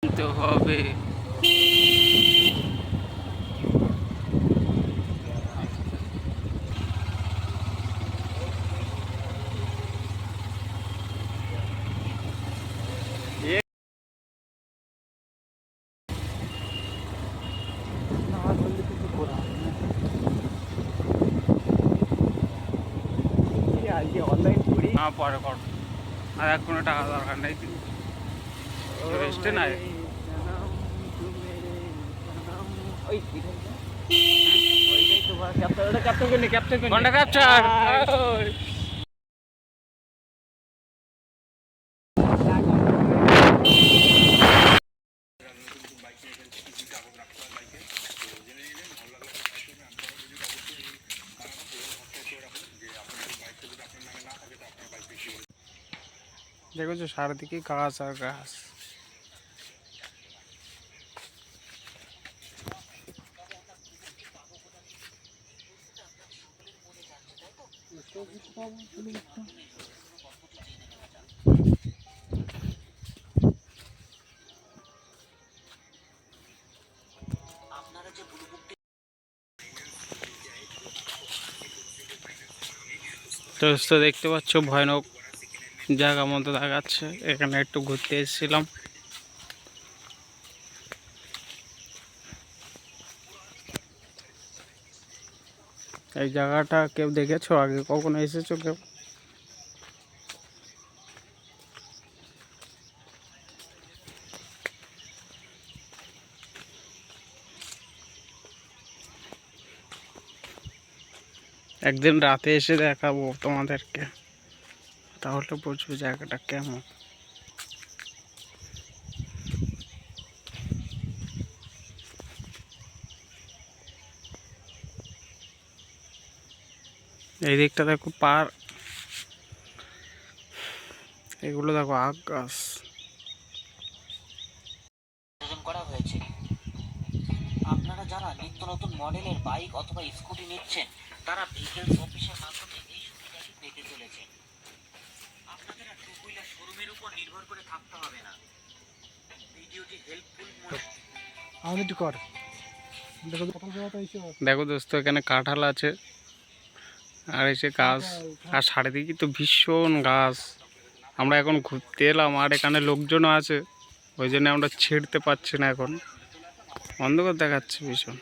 তো হবে পরে কর আর এক কোনো টাকা দরকার নেই রেস্টে নাই ক্যাপচার দেখো সারাদিকে গাছ আর গাছ। তো দেখতে পাচ্ছ ভয়ানক জায়গা মতো দেখাচ্ছে, এখানে একটু ঘুরতে এসেছিলাম। এই জায়গাটা কেউ দেখেছো আগে, কখনো এসেছো কেউ? একদিন রাতে এসে দেখাবো তোমাদেরকে, তাহলে বুঝবে জায়গাটা কেমন। এই দিকটা দেখো পার, এগুলো দেখো আখ গাছ। করা হয়েছে। আপনারা যারা নিত্য নতুন মডেলের বাইক অথবা স্কুটি নিচ্ছেন, তারা ভেহিকলস অফিসের মাধ্যমে এই সুবিধাটি পেতে চলেছেন। আপনাদের আর টু হুইলার শোরুমের উপর নির্ভর করে থাকতে হবে না। ভিডিওটি হেল্পফুল মনে কর। দেখো দোস্ত, এখানে কাঁঠাল আছে আর এসে গাছ, আর চারিদিকে তো ভীষণ গাছ। আমরা এখন ঘুরতে এলাম আর এখানে লোকজনও আছে, ওই জন্য আমরা ছেড়তে পারছি না, এখন অন্ধকার দেখাচ্ছে ভীষণ।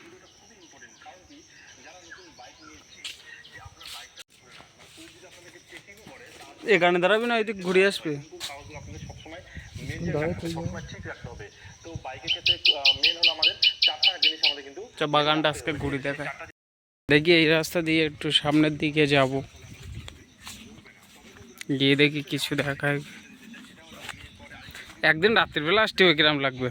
এখানে দাঁড়াবি না, এদিক ঘুরে আসবে। বাগানটা আজকে ঘুরে দেখায়। দেখি এই রাস্তা দিয়ে একটু সামনের দিকে যাব, গিয়ে দেখি কিছু দেখায়। একদিন রাত্রির বেলা আসতে হবে, কিরম লাগবে।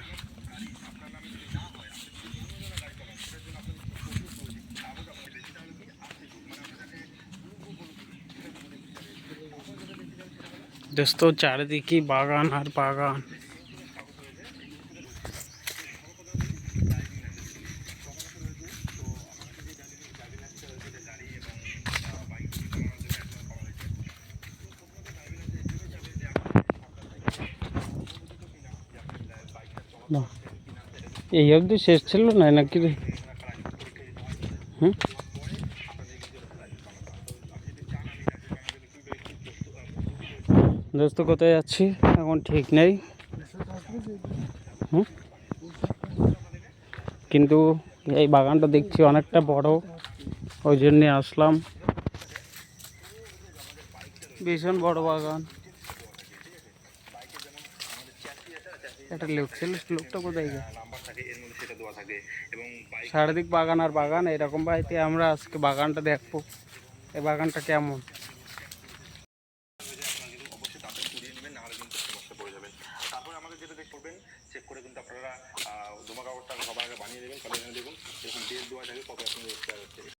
দোস্ত চারিদিকে বাগান আর বাগান। এই অবধি শেষ ছিল না নাকি রে? হুম, দোস্ত কোথায় যাচ্ছি এখন ঠিক নেই। হুম, কিন্তু এই বাগানটা দেখছি অনেকটা বড়, ওই জন্যে আসলাম। ভীষণ বড় বাগান। একটা লোক ছিল, লোকটা কোথায় গেছে? চারিদিক বাগান আর বাগান, এরকম বাড়িতে আমরা আজকে বাগানটা দেখবো, এই বাগানটা কেমন। তারপরে আমাকে যেটা করবেন, চেক করে কিন্তু আপনারা ধুমা কাগজটা সবার আগে বানিয়ে দেবেন। তাহলে এখানে দেখুন এরকম ডেট দেওয়া থাকে, কবে আপনি